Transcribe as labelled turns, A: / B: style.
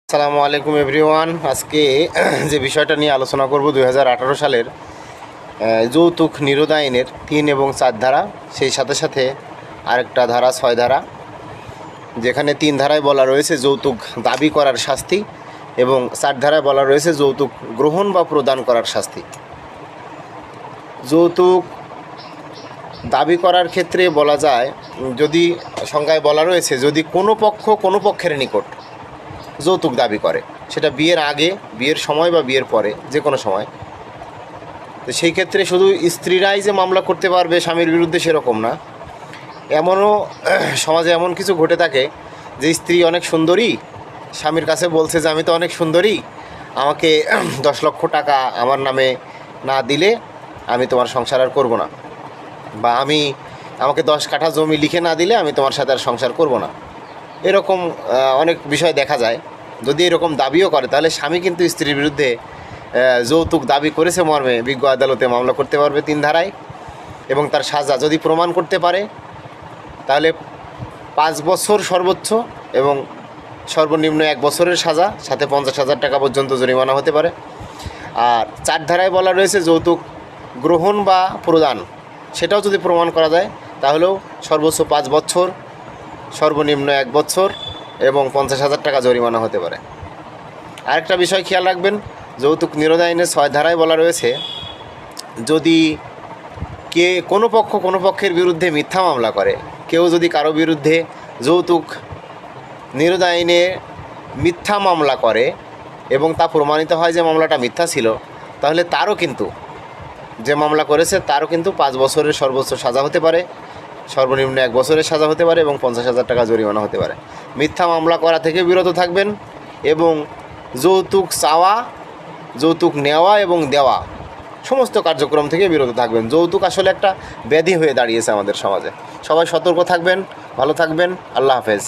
A: আসসালামু আলাইকুম এভরিওয়ান। আজকে যে বিষয়টা নিয়ে আলোচনা করব 2018 সালের যৌতুক নিরোধ আইনের 3 এবং 4 ধারা, সেই সাথে সাথে আরেকটা ধারা 6 ধারা, যেখানে 3 ধারায় বলা রয়েছে যৌতুক দাবি করার শাস্তি এবং 4 ধারায় বলা রয়েছে যৌতুক গ্রহণ বা প্রদান করার শাস্তি। যৌতুক দাবি করার ক্ষেত্রে বলা যায়, যদি সংজ্ঞায় বলা রয়েছে, যদি কোনো পক্ষ কোনো পক্ষের নিকট যৌতুক দাবি করে, সেটা বিয়ের আগে, বিয়ের সময় বা বিয়ের পরে, যে কোনো সময়, তো সেই ক্ষেত্রে শুধু স্ত্রীরাই যে মামলা করতে পারবে স্বামীর বিরুদ্ধে সেরকম না। এমনও সমাজে এমন কিছু ঘটে থাকে যে স্ত্রী অনেক সুন্দরী, স্বামীর কাছে বলছে যে আমি তো অনেক সুন্দরী, আমাকে 10 লক্ষ টাকা আমার নামে না দিলে আমি তোমার সংসার আর করবো না, বা আমাকে 10 কাঠা জমি লিখে না দিলে আমি তোমার সাথে আর সংসার করব না। এরকম অনেক বিষয় দেখা যায়। যদি এরকম দাবিও করে, তাহলে স্বামী কিন্তু স্ত্রীর বিরুদ্ধে যৌতুক দাবি করেছে মর্মে বিজ্ঞ আদালতে মামলা করতে পারবে 3 ধারায়, এবং তার সাজা যদি প্রমাণ করতে পারে তাহলে 5 বছর সর্বোচ্চ এবং সর্বনিম্ন 1 বছরের সাজা, সাথে 50,000 টাকা পর্যন্ত জরিমানা হতে পারে। আর 4 ধারায় বলা রয়েছে যৌতুক গ্রহণ বা প্রদান, সেটাও যদি প্রমাণ করা যায় তাহলেও সর্বোচ্চ 5 বছর, সর্বনিম্ন 1 বছর এবং 50,000 টাকা জরিমানা হতে পারে। আরেকটা বিষয় খেয়াল রাখবেন, যৌতুক নিরোধ আইনের 6 ধারায় বলা রয়েছে, যদি কোনো পক্ষ কোনো পক্ষের বিরুদ্ধে মিথ্যা মামলা করে, কেউ যদি কারো বিরুদ্ধে যৌতুক নিরোধ আইনে মিথ্যা মামলা করে এবং তা প্রমাণিত হয় যে মামলাটা মিথ্যা ছিল, তাহলে তারও কিন্তু, যে মামলা করেছে তারও কিন্তু 5 বছরের সর্বোচ্চ সাজা হতে পারে, সর্বনিম্ন 1 বছরের সাজা হতে পারে এবং 50,000 টাকা জরিমানা হতে পারে। মিথ্যা মামলা করা থেকে বিরত থাকবেন এবং যৌতুক চাওয়া, যৌতুক নেওয়া এবং দেওয়া সমস্ত কার্যক্রম থেকে বিরত থাকবেন। যৌতুক আসলে একটা ব্যাধি হয়ে দাঁড়িয়েছে আমাদের সমাজে। সবাই সতর্ক থাকবেন, ভালো থাকবেন। আল্লাহ হাফেজ।